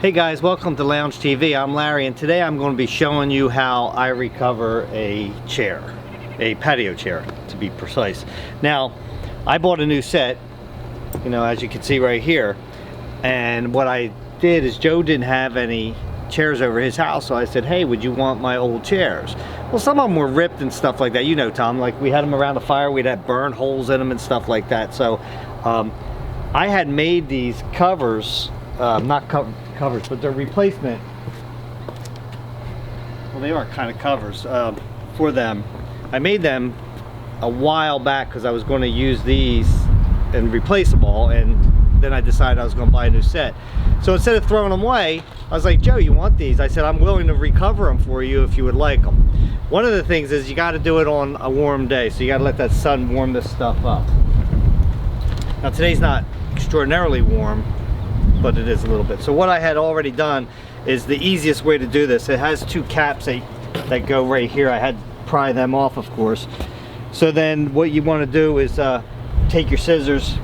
Hey guys, welcome to Lounge TV. I'm Larry, and today I'm going to be showing you how I recover a chair, a patio chair to be precise. Now, I bought a new set, you know, as you can see right here, and what I did is Joe didn't have any chairs over his house, so I said, hey, would you want my old chairs? Well, some of them were ripped and stuff like that, you know, Tom, like we had them around the fire, we'd have burn holes in them and stuff like that. So I had made these covers, not covers, but they're replacement. Well, they are kind of covers for them. I made them a while back because I was going to use these and replace them all, and then I decided I was going to buy a new set. So instead of throwing them away, I was like, Joe, you want these? I said, I'm willing to recover them for you if you would like them. One of the things is you got to do it on a warm day, so you got to let that sun warm this stuff up. Now today's not extraordinarily warm, but it is a little bit. So what I had already done is the easiest way to do this. It has two caps that go right here. I had to pry them off, of course. So then what you want to do is take your scissors,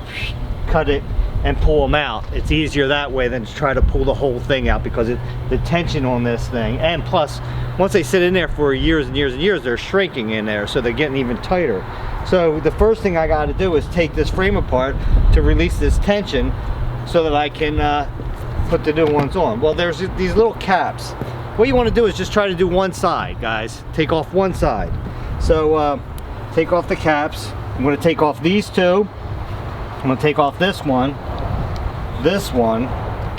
cut it, and pull them out. It's easier that way than to try to pull the whole thing out, because the tension on this thing, and plus once they sit in there for years and years and years, they're shrinking in there, so they're getting even tighter. So the first thing I got to do is take this frame apart to release this tension so that I can put the new ones on. Well, there's these little caps. What you want to do is just try to do one side, guys. Take off one side. So take off the caps. I'm going to take off these two. I'm going to take off this one,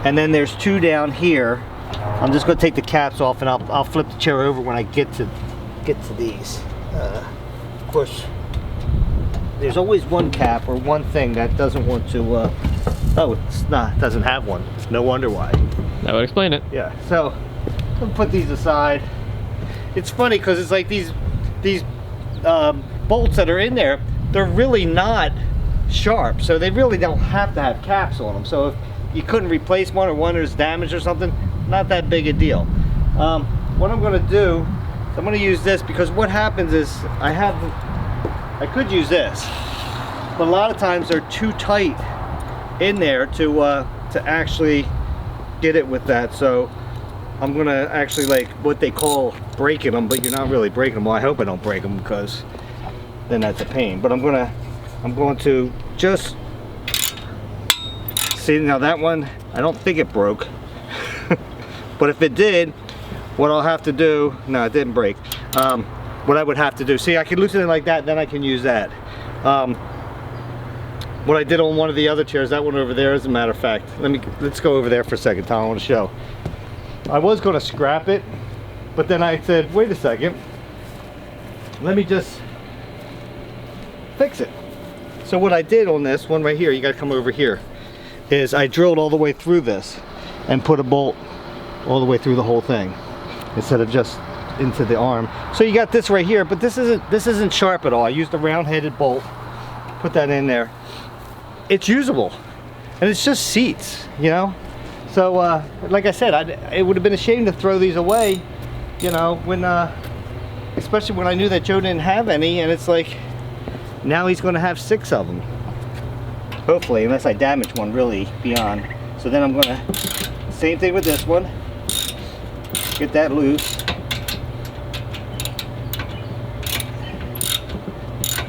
and then there's two down here. I'm just going to take the caps off, and I'll flip the chair over when I get to these. Of course, there's always one cap or one thing that doesn't want to. Oh, it doesn't have one. No wonder why. That would explain it. Yeah. So I'll put these aside. It's funny because it's like these bolts that are in there. They're really not sharp, so they really don't have to have caps on them. So if you couldn't replace one, or one is damaged or something, not that big a deal. What I'm going to do is I'm going to use this, because what happens is I could use this, but a lot of times they're too tight in there to actually get it with that. So I'm going to actually, like what they call breaking them, but you're not really breaking them. Well, I hope I don't break them, because then that's a pain. But I'm going to just see. Now that one, I don't think it broke. But if it did, what I'll have to do, no, it didn't break. What I would have to do, see, I can loosen it like that, then I can use that. What I did on one of the other chairs, that one over there, as a matter of fact, let's go over there for a second, Tom. I want to show. I was going to scrap it, but then I said, wait a second, let me just fix it. So what I did on this one right here, you got to come over here, is I drilled all the way through this and put a bolt all the way through the whole thing instead of just into the arm. So you got this right here, but this isn't sharp at all. I used a round-headed bolt, put that in there. It's usable, and it's just seats, you know. So like I said, it would have been a shame to throw these away, you know, when especially when I knew that Joe didn't have any, and it's like now he's going to have 6 of them, hopefully, unless I damage one really beyond. So then I'm going to, same thing with this one, get that loose.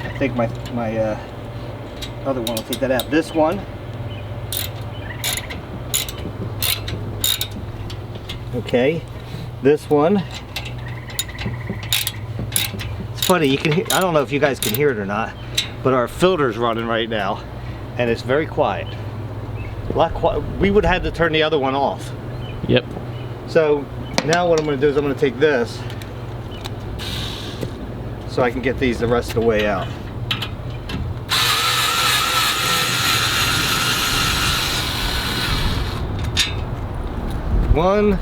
I think my other one, I'll take that out. This one, okay, this one. It's funny, you can hear, I don't know if you guys can hear it or not, but our filter's running right now, and it's very quiet. A lot quiet. We would have had to turn the other one off. Yep. So now what I'm going to do is I'm going to take this so I can get these the rest of the way out. One,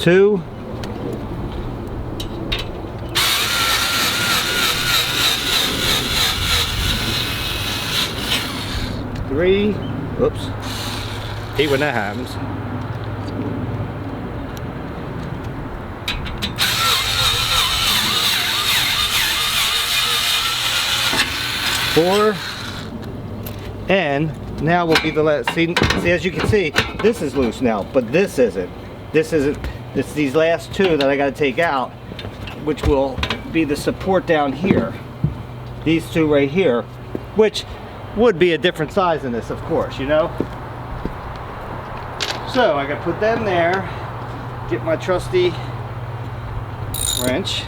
two, three. Oops. Hate when that happens. 4, 4, and now will be the last. See, as you can see, this is loose now, but this isn't. This isn't. It's these last 2 that I got to take out, which will be the support down here. These 2 right here, which would be a different size than this, of course, you know. So I got to put them there. Get my trusty wrench,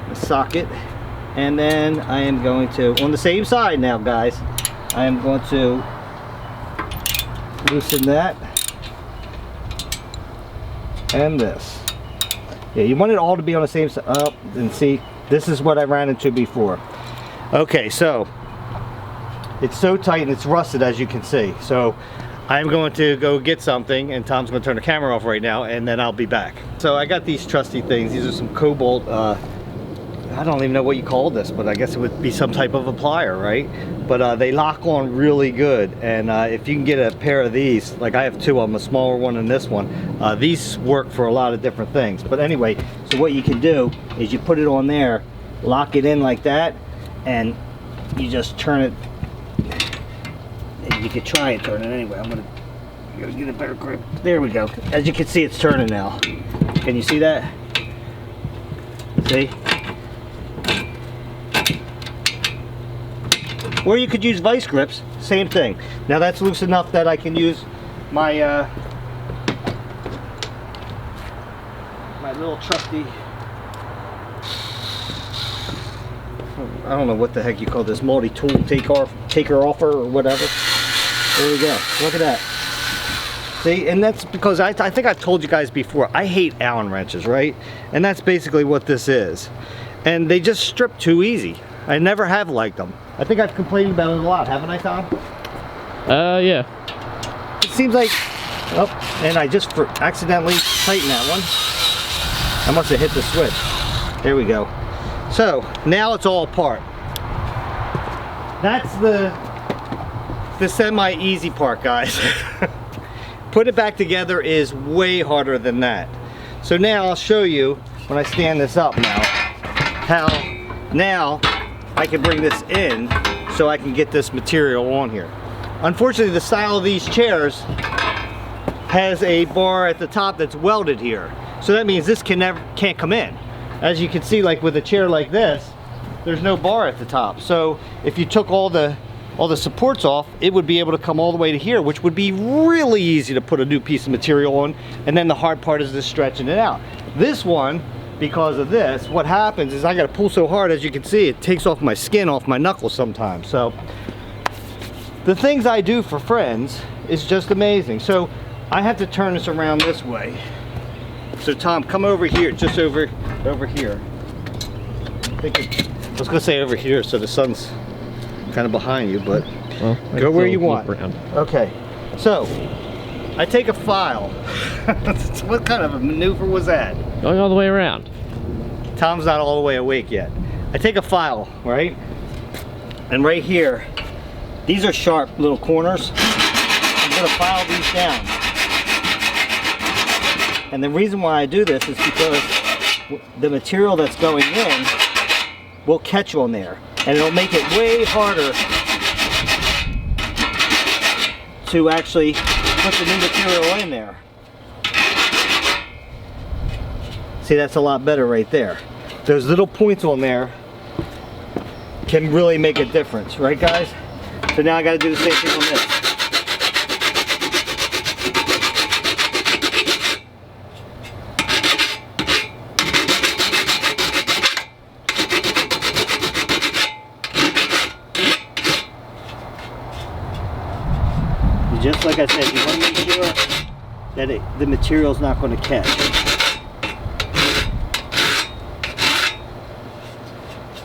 the socket, and then I am going to, on the same side now, guys, I am going to loosen that and this. Yeah, you want it all to be on the same side. Oh, and see, this is what I ran into before. Okay, so it's so tight and it's rusted, as you can see. So I'm going to go get something, and Tom's going to turn the camera off right now, and then I'll be back. So I got these trusty things. These are some cobalt, I don't even know what you call this, but I guess it would be some type of a plier, right? But they lock on really good, and if you can get a pair of these, like I have 2 of them, a smaller one and this one, these work for a lot of different things. But anyway, so what you can do is you put it on there, lock it in like that, and you just turn it. You could try and turn it anyway. I'm gonna get a better grip. There we go. As you can see, it's turning now. Can you see that? See? Or you could use vice grips, same thing. Now that's loose enough that I can use my my little trusty, I don't know what the heck you call this, multi-tool taker offer or whatever. There we go. Look at that. See, and that's because I think I've told you guys before, I hate Allen wrenches, right? And that's basically what this is. And they just strip too easy. I never have liked them. I think I've complained about it a lot, haven't I, Tom? Yeah. It seems like, oh, and I just accidentally tightened that one. I must have hit the switch. There we go. So now it's all apart. That's the semi-easy part, guys. Put it back together is way harder than that. So now I'll show you when I stand this up now how now I can bring this in so I can get this material on here. Unfortunately, the style of these chairs has a bar at the top that's welded here. So that means this can't come in. As you can see, like with a chair like this, there's no bar at the top. So if you took all the supports off, it would be able to come all the way to here, which would be really easy to put a new piece of material on. And then the hard part is just stretching it out. This one, because of this, what happens is I got to pull so hard, as you can see, it takes off my skin off my knuckles sometimes. So the things I do for friends is just amazing. So I have to turn this around this way. So Tom, come over here, just over here. I was gonna say over here, so the sun's kind of behind you, but well, go where you want. Okay, so I take a file. What kind of a maneuver was that? Going all the way around. Tom's not all the way awake yet. I take a file, right? And right here, these are sharp little corners. I'm gonna file these down. And the reason why I do this is because the material that's going in will catch on there. And it'll make it way harder to actually put the new material in there. See, that's a lot better right there. Those little points on there can really make a difference, right guys? So now I gotta do the same thing on this. Just like I said, you want to make sure that the material's not going to catch.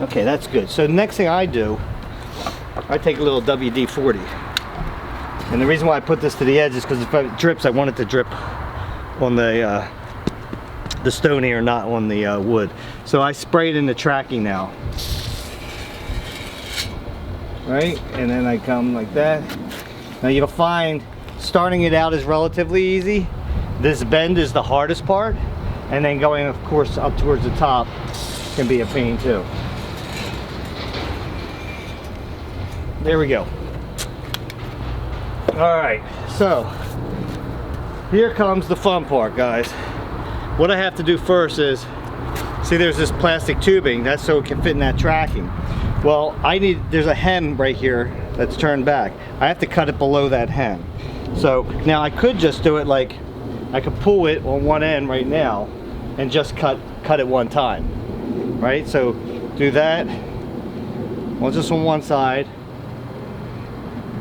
Okay, that's good. So the next thing I do, I take a little WD-40. And the reason why I put this to the edge is because if it drips, I want it to drip on the stone here, not on the wood. So I spray it in the tracking now. Right? And then I come like that. Now you'll find starting it out is relatively easy. This bend is the hardest part, and then going, of course, up towards the top can be a pain too. There we go. All right, so here comes the fun part, guys. What I have to do first is, see there's this plastic tubing, that's so it can fit in that tracking. Well, there's a hem right here that's turned back. I have to cut it below that hem. So now I could just do it like, I could pull it on one end right now and just cut it one time, right? So do that, well, just on one side,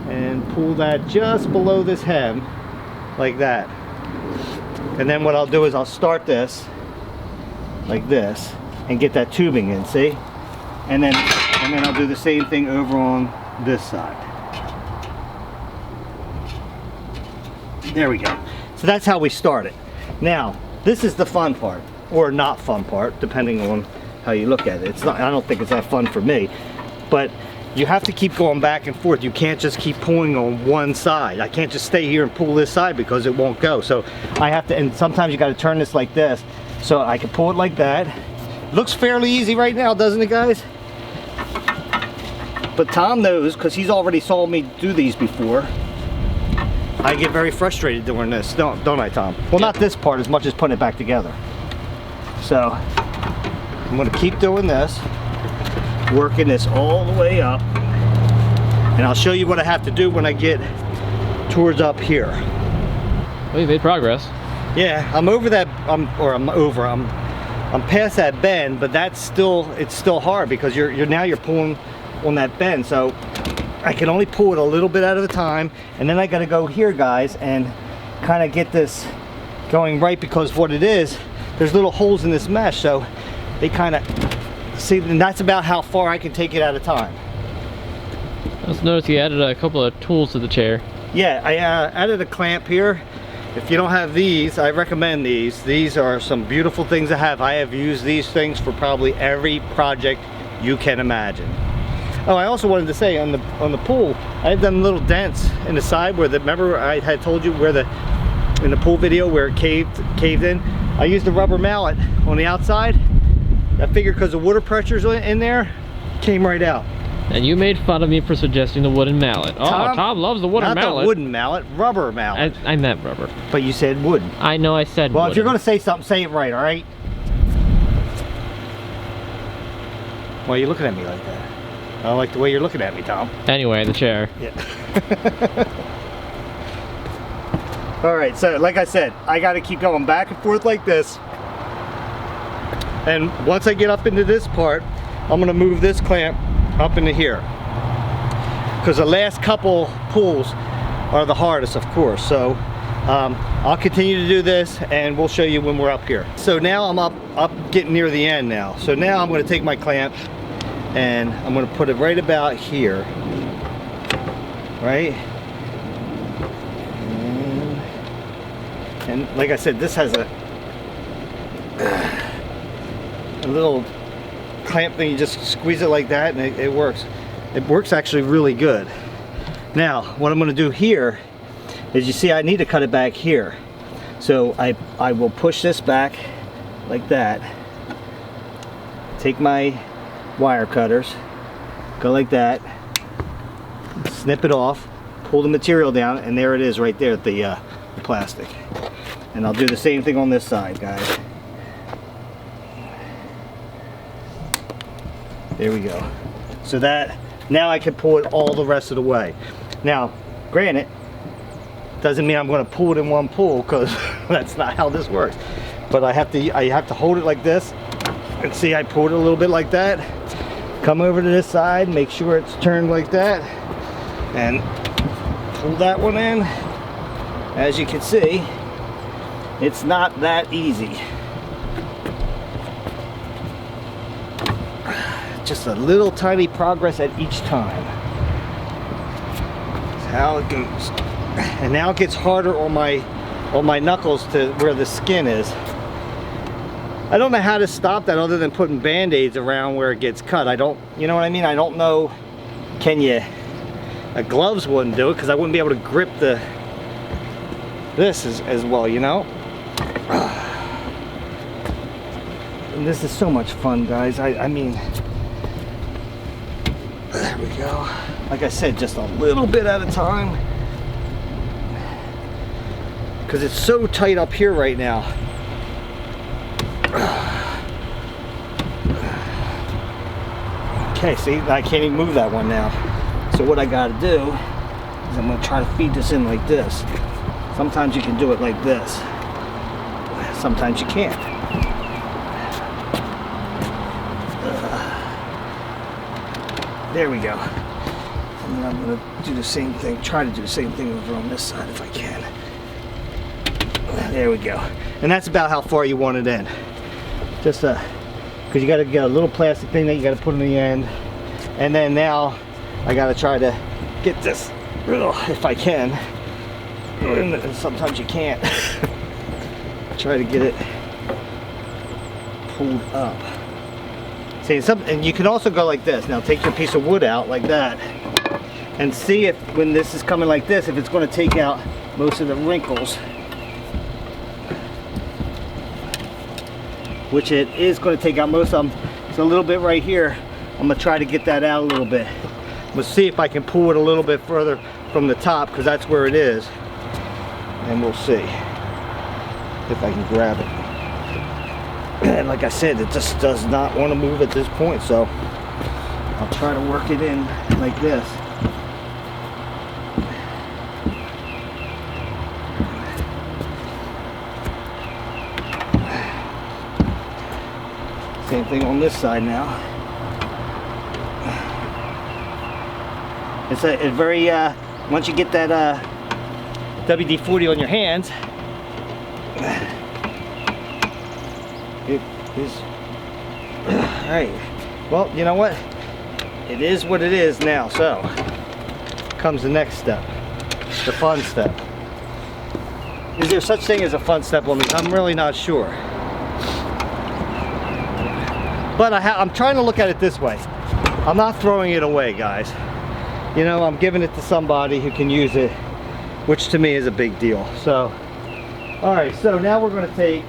and pull that just below this hem, like that. And then what I'll do is I'll start this, like this, and get that tubing in, see? And then I'll do the same thing over on this side. There we go. So that's how we start it. Now, this is the fun part, or not fun part, depending on how you look at it. It's not, I don't think it's that fun for me, but you have to keep going back and forth. You can't just keep pulling on one side. I can't just stay here and pull this side because it won't go. So I have to, and sometimes you got to turn this like this, so I can pull it like that. Looks fairly easy right now, doesn't it, guys? But Tom knows, because he's already saw me do these before. I get very frustrated doing this, don't I, Tom? Well, not this part as much as putting it back together. So I'm going to keep doing this, working this all the way up, and I'll show you what I have to do when I get towards up here. Well, you made progress. Yeah, I'm over that, I'm past that bend, but it's still hard because now you're pulling on that bend. So I can only pull it a little bit at a time, and then I got to go here, guys, and kind of get this going right, because what it is, there's little holes in this mesh, so they kind of see, and that's about how far I can take it at a time. I just noticed you added a couple of tools to the chair. Yeah, I added a clamp here. If you don't have these, I recommend these. These are some beautiful things to have. I have used these things for probably every project you can imagine. Oh, I also wanted to say on the pool, I had done little dents in the side where remember I had told you where in the pool video where it caved in. I used a rubber mallet on the outside. I figured because the water pressure's in there, came right out. And you made fun of me for suggesting the wooden mallet. Oh, Tom loves the wooden mallet. Not the wooden mallet, rubber mallet. I meant rubber. But you said wooden. I know I said well, wooden. If you're going to say something, say it right, all right? Why are you looking at me like that? I don't like the way you're looking at me, Tom. Anyway, the chair. Yeah. All right, so like I said, I got to keep going back and forth like this. And once I get up into this part, I'm going to move this clamp up into here, because the last couple pulls are the hardest, of course. So I'll continue to do this, and we'll show you when we're up here. So now I'm up getting near the end now. So now I'm going to take my clamp and I'm going to put it right about here, right? And like I said, this has a little clamp thing. You just squeeze it like that and it works. It works actually really good. Now what I'm going to do here is, you see I need to cut it back here, so I will push this back like that, take my wire cutters, go like that, snip it off, pull the material down, and there it is right there at the plastic. And I'll do the same thing on this side, guys. There we go. So that, now I can pull it all the rest of the way. Now, granted, doesn't mean I'm going to pull it in one pull, because that's not how this works. But I have to hold it like this, and see I pulled it a little bit like that. Come over to this side, make sure it's turned like that, and pull that one in. As you can see, it's not that easy. Just a little tiny progress at each time. That's how it goes. And now it gets harder on my knuckles to where the skin is. I don't know how to stop that other than putting band-aids around where it gets cut. I don't, you know what I mean? I don't know, can you, gloves wouldn't do it, because I wouldn't be able to grip this as well, you know? And this is so much fun, guys. I mean, there we go. like I said, just a little bit at a time, because it's so tight up here right now. Okay, see, I can't even move that one now. So what I gotta do is I'm gonna try to feed this in like this. Sometimes you can do it like this. Sometimes you can't. There we go. And then I'm gonna do the same thing, try to do the same thing over on this side if I can. There we go. And that's about how far you want it in. Just because you got to get a little plastic thing that you got to put in the end. And then now I got to try to get this, if I can. And sometimes you can't. Try to get it pulled up. See, and you can also go like this. Now take your piece of wood out like that and see if when this is coming like this, if it's going to take out most of the wrinkles. Which it is going to take out most of them. It's a little bit right here. I'm going to try to get that out a little bit. We'll see if I can pull it a little bit further from the top, because that's where it is. And we'll see if I can grab it. And like I said, it just does not want to move at this point, so I'll try to work it in like this. Same thing on this side now. It's a very, once you get that WD-40 on your hands, it is, alright, well, you know what? It is what it is now, so comes the next step, the fun step. Is there such thing as a fun step on this? I'm really not sure. But I'm trying to look at it this way. I'm not throwing it away, guys. You know, I'm giving it to somebody who can use it, which to me is a big deal. So, all right, so now we're going to take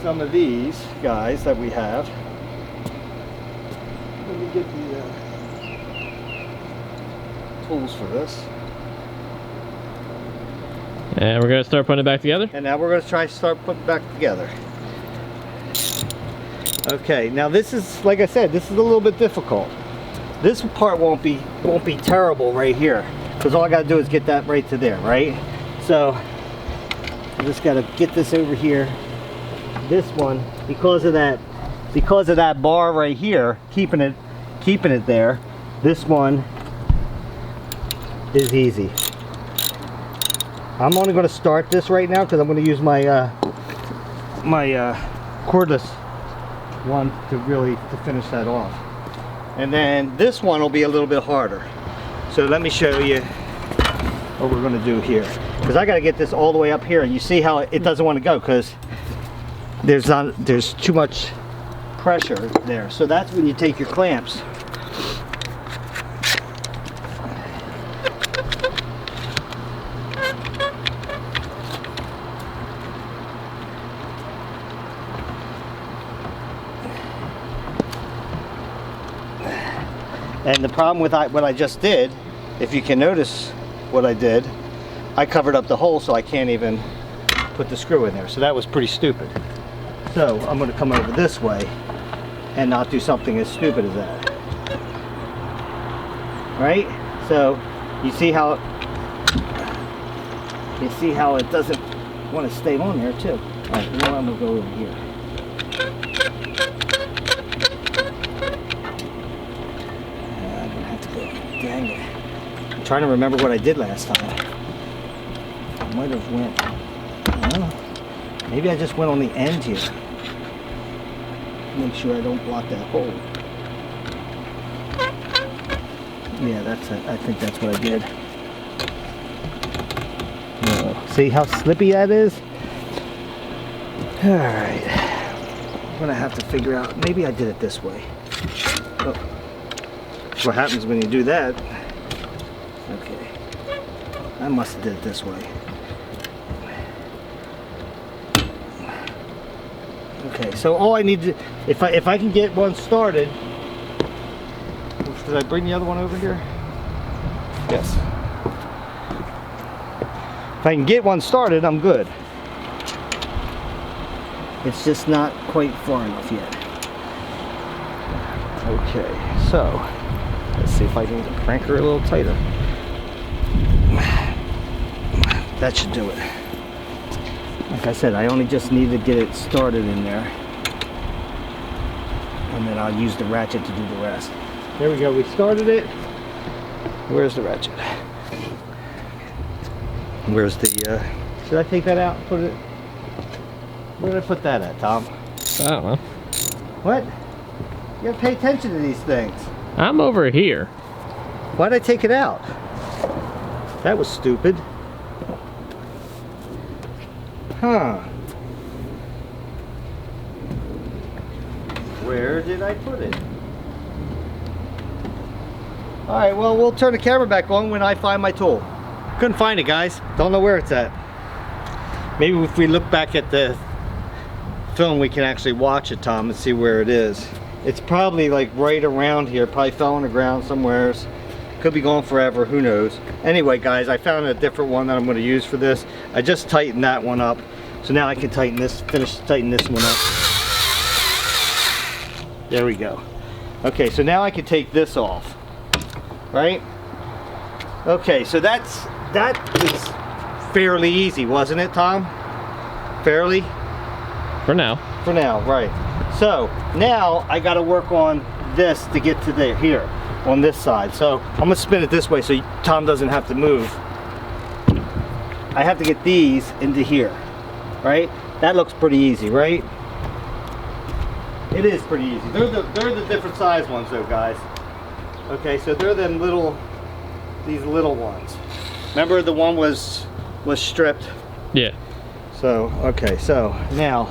some of these guys that we have. Let me get the tools for this. And we're going to start putting it back together? And now we're going to try to start putting it back together. Okay, now this is, like I said, this is a little bit difficult. This part won't be terrible right here, because all I got to do is get that right to there, right? So I just got to get this over here. This one, because of that bar right here, keeping it there. This one is easy. I'm only going to start this right now because I'm going to use my cordless one to finish that off. And then this one will be a little bit harder. So let me show you what we're going to do here, because I got to get this all the way up here, and you see how it doesn't want to go because there's too much pressure there. So that's when you take your clamps and the problem with what I just did, if you can notice what I did, I covered up the hole so I can't even put the screw in there. So that was pretty stupid. So I'm going to come over this way and not do something as stupid as that. Right? So you see how it doesn't want to stay on there too. All right, now I'm going to go over here. Dang it. I'm trying to remember what I did last time. I might have went, I don't know, maybe I just went on the end here. Make sure I don't block that hole. Yeah, that's it. I think that's what I did. See how slippy that is? Alright. I'm going to have to figure out, maybe I did it this way. Oh. What happens when you do that? Okay, I must have did it this way. Okay, so all I need to, if I can get one started, which Did I bring the other one over here? Yes. If I can get one started, I'm good. It's just not quite far enough yet. Okay, so let's see if I can crank her a little tighter. That should do it. Like I said, I only just need to get it started in there. And then I'll use the ratchet to do the rest. There we go, we started it. Where's the ratchet? Where's the, should I take that out and put it, where did I put that at, Tom? I don't know. What? You gotta pay attention to these things. I'm over here. Why'd I take it out? That was stupid. Huh. Where did I put it? Alright, well, we'll turn the camera back on when I find my tool. Couldn't find it, guys. Don't know where it's at. Maybe if we look back at the film, we can actually watch it, Tom, and see where it is. It's probably like right around here. Probably fell on the ground somewheres. Could be gone forever, who knows. Anyway, guys, I found a different one that I'm going to use for this. I just tightened that one up. So now I can tighten this, tighten this one up. There we go. Okay, so now I can take this off. Right? Okay, so that was fairly easy, wasn't it, Tom? Fairly? For now. For now, right. So now I got to work on this to get to there, here, on this side. So I'm going to spin it this way so Tom doesn't have to move. I have to get these into here, right? That looks pretty easy, right? It is pretty easy. They're the different size ones though, guys. Okay, so they're them little, these little ones. Remember the one was stripped? Yeah. So, okay, so now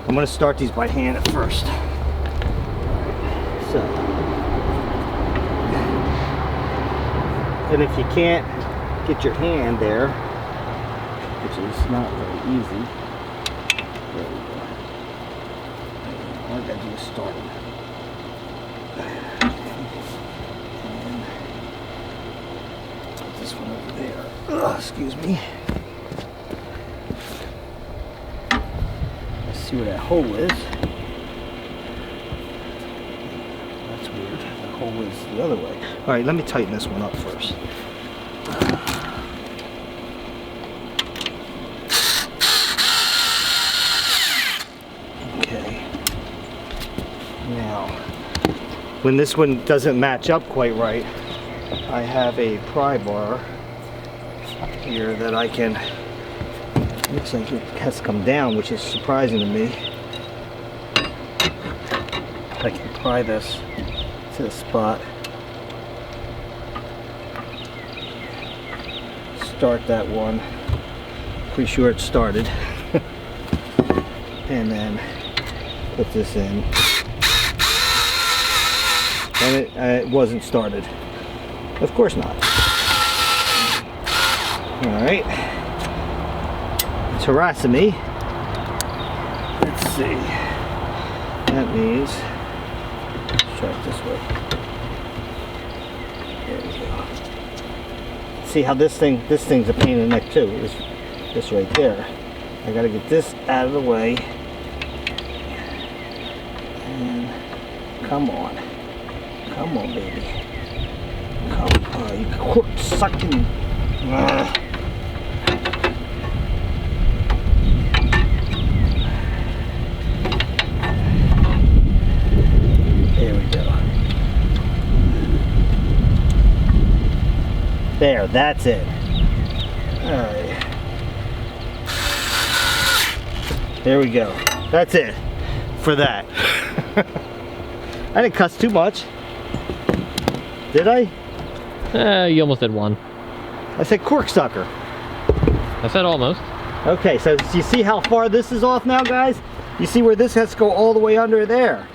I'm going to start these by hand at first. So, and if you can't get your hand there, which is not very easy, there we go. All I got to do is start it. And put this one over there. Ugh, excuse me. See where that hole is. That's weird. The hole is the other way. Alright, let me tighten this one up first. Okay. Now, when this one doesn't match up quite right, I have a pry bar here that I can. Looks like it has come down, which is surprising to me. I can pry this to the spot. Start that one. Pretty sure it started. And then put this in. And it wasn't started. Of course not. Alright. It's harassing me. Let's see. That means, let's try it this way. There we go. See how this thing's a pain in the neck too. This right there. I gotta get this out of the way. And come on. Come on, baby. Come on, you quit sucking. There, that's it. Alright. There we go. That's it for that. I didn't cuss too much. Did I? You almost did one. I said corksucker. I said almost. Okay, so you see how far this is off now, guys? You see where this has to go all the way under there.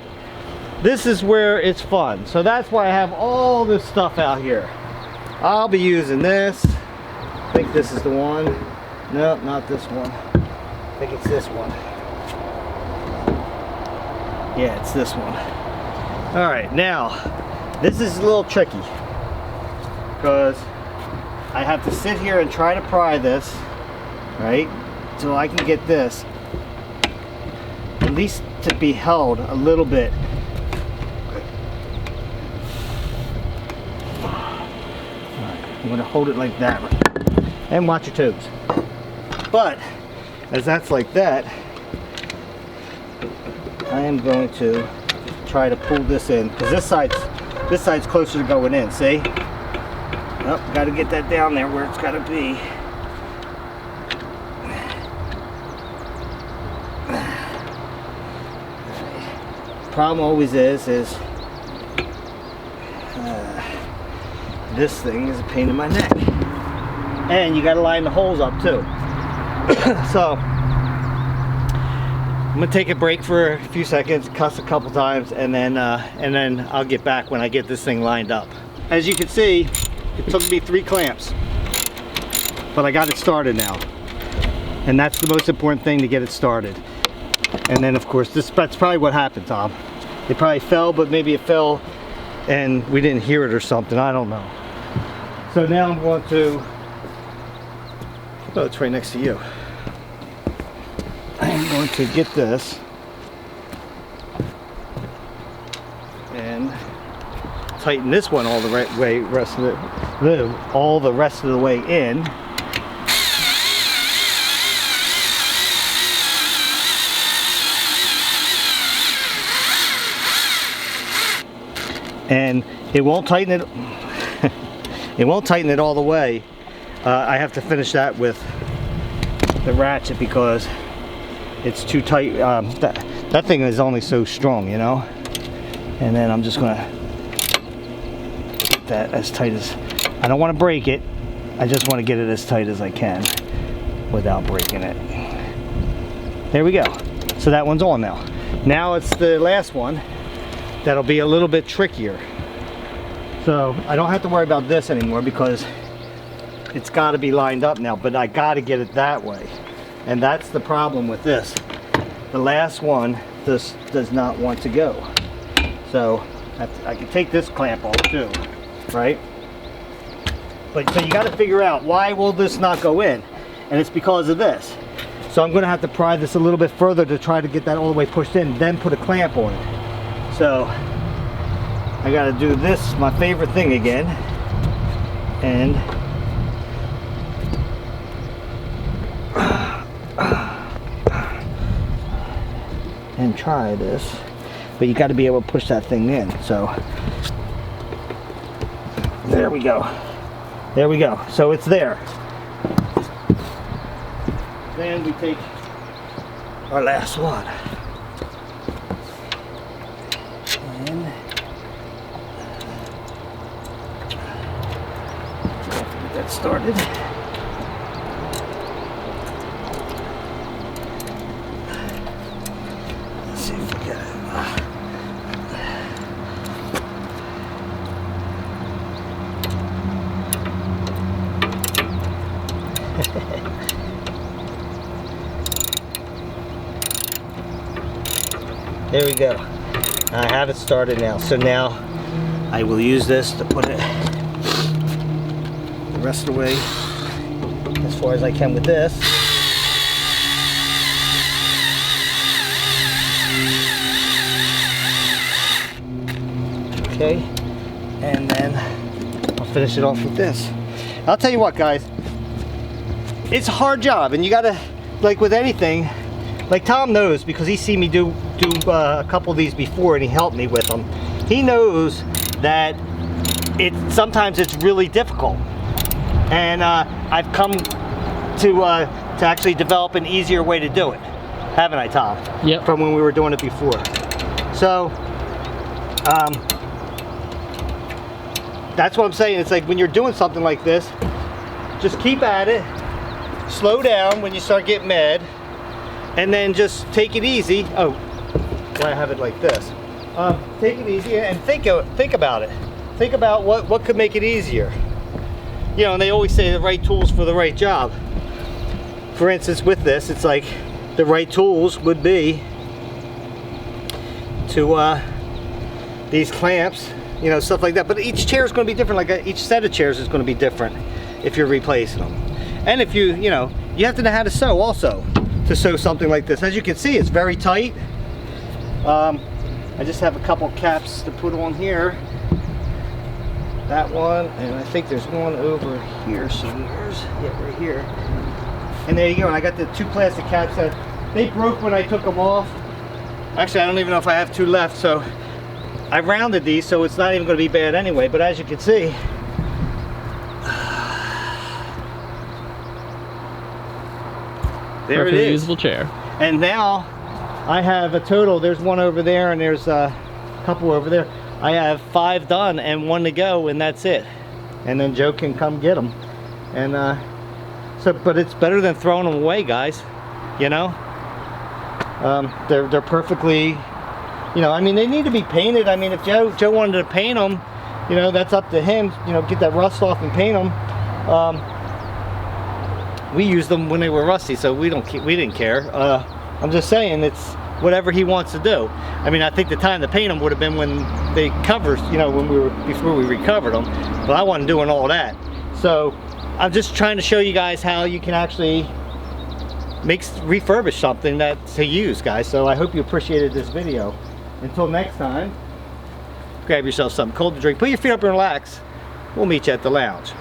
This is where it's fun. So that's why I have all this stuff out here. I'll be using this. I think this is the one. No, not this one. I think it's this one. Yeah, it's this one. Alright, now This is a little tricky because I have to sit here and try to pry this, right? So I can get this at least to be held a little bit. I'm going to hold it like that and watch your toes. But as that's like that, I am going to try to pull this in because this side's closer to going in. See? Oh, got to get that down there where it's got to be. Problem always is this thing is a pain in my neck, and you got to line the holes up too. So I'm gonna take a break for a few seconds, cuss a couple times, and then I'll get back when I get this thing lined up. As you can see, it took me 3 clamps, but I got it started now, and that's the most important thing, to get it started. And then of course that's probably what happened, Tom. It probably fell, but maybe it fell and we didn't hear it or something. I don't know. So now I'm going to, oh, it's right next to you. I'm going to get this and tighten this one all the way, all the rest of the way in. And it won't tighten it. It won't tighten it all the way. I have to finish that with the ratchet because it's too tight. That thing is only so strong, you know. And then I'm just gonna get that as tight as. I don't want to break it. I just want to get it as tight as I can without breaking it. There we go. So that one's on now. Now it's the last one. That'll be a little bit trickier. So I don't have to worry about this anymore because it's got to be lined up now, but I got to get it that way. And that's the problem with this. The last one does not want to go. So I can take this clamp off too, right? But so you got to figure out, why will this not go in? And it's because of this. So I'm going to have to pry this a little bit further to try to get that all the way pushed in, then put a clamp on it. So I got to do this, my favorite thing again, and try this. But you got to be able to push that thing in. So there we go. There we go. So it's there. Then we take our last one. And get that started. Let's see if we get it. There we go. I have it started now. So now I will use this to put it the rest of the way as far as I can with this. Okay, and then I'll finish it off with this. I'll tell you what, guys, it's a hard job, and you gotta, like with anything, like Tom knows, because he's seen me do a couple of these before and he helped me with them. He knows that sometimes it's really difficult, and I've come to actually develop an easier way to do it, haven't I, Tom? Yep. From when we were doing it before. So that's what I'm saying. It's like when you're doing something like this, just keep at it, slow down when you start getting mad, and then just take it easy. Oh, why I have it like this. Take it easy and think about it. Think about what could make it easier. You know, and they always say the right tools for the right job. For instance, with this, it's like the right tools would be to these clamps you know, stuff like that. But each chair is going to be different. Like each set of chairs is going to be different if you're replacing them. And if you know, you have to know how to sew also to sew something like this. As you can see, it's very tight. I just have a couple caps to put on here. That one, and I think there's one over here somewhere. Yeah, right here. And there you go. And I got the 2 plastic caps that they broke when I took them off. Actually, I don't even know if I have 2 left, so I rounded these, so it's not even going to be bad anyway. But as you can see, there it is. Usable chair. And now I have a total. There's one over there, and there's a couple over there. I have 5 done and 1 to go, and that's it. And then Joe can come get them. And but it's better than throwing them away, guys. You know, they're perfectly, you know, I mean, they need to be painted. I mean, if Joe wanted to paint them, you know, that's up to him. You know, get that rust off and paint them. We used them when they were rusty, so we didn't care. I'm just saying, it's whatever he wants to do. I mean, I think the time to paint them would have been when they covered, you know, before we recovered them. But I wasn't doing all that. So I'm just trying to show you guys how you can actually refurbish something to use, guys. So I hope you appreciated this video. Until next time, grab yourself something cold to drink, put your feet up and relax. We'll meet you at the lounge.